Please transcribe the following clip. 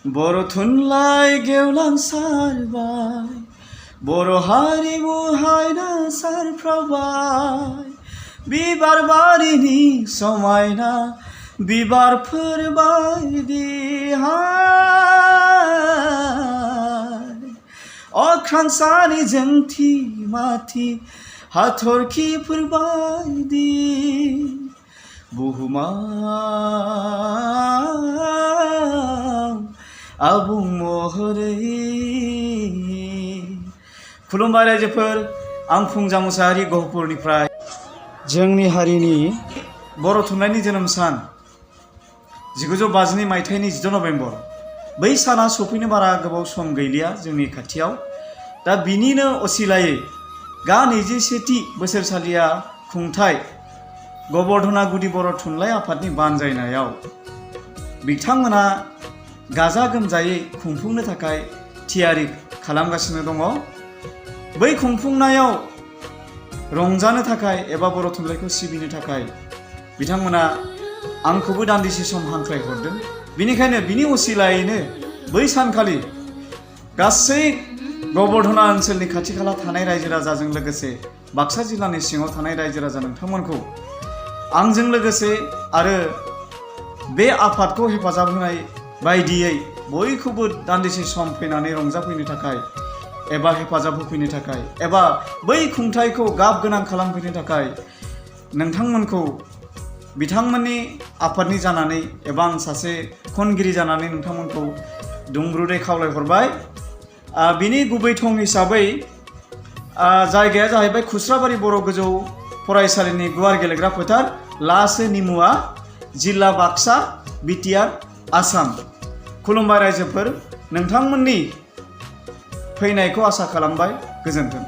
बर' थुनलाइ गेवलांसारबाय बर' हारिमु हायना सारफ्रावबाय बिबार बारिनि समायना बिबारफोर बायदिहाय अख्रांसानि जोंथि माथि हाथरखिफोर बायदि बुहुमाव आबुं महरै खुलुमबाय रायजोफोर आं फुंजा मुसाहारि गहपुरनिफ्राय जोंनि हारिनि बर' थुनलाइनि जोनोम सान 1952 मायथाइनि 6 नभेम्बर बै साना सफैनो बारा गोबाव सम गैलिया जोंनि खाथियाव दा बिनिनो असिलायै गा 21थि बोसोरसालिया खुंथाय गबर्धना गुदि बर' थुनलाइ आफादनि बानजायनायाव बिथांमोना गाजा गोमजायै खुंफुंनो थाखाय थियारि खालामगासिनो दङ। बै खुंफुंनायाव रंजानो थाखाय एबा बर' थुनलाइखौ सिबिनो थाखाय बिथांमोना आंखौबो दान्दिसे सम हांख्रायहरदों। बिनिखायनो बिनि असिलायैनो बै सानखालि गासै गबर्धना ओनसोलनि खाथि खाला थानाय रायजो राजाजों लोगोसे बाक्सा जिल्लानि सिङाव थानाय रायजो राजा नोंथांमोनखौ आंजों लोगोसे आरो बे आफादखौ हेफाजाब होनाय बायदियै बयखौबो दान्दिसे सम फैनानै रंजाफैनो थाखाय एबा हेफाजाब होफैनो थाखाय एबा बै खुंथायखौ गाब गोनां खालामफैनो थाखाय नोंथांमोनखौ बिथांमोननि आफादनि जानानै एबा आं सासे खनगिरि जानानै नोंथांमोनखौ दुंब्रुदै खावलायहरबाय। बिनि गुबै थं हिसाबै जायगाया जाहैबाय खुस्राबारि बर' गोजौ फरायसालिनि गुवार गेलेग्रा फोथार लासो निमुवा जिल्ला बाक्सा बिटिआर आसाम। खुलुमबाय रायजोफोर नोंथांमोननि फैनायखौ आसा खालामबाय। गोजोन्थों।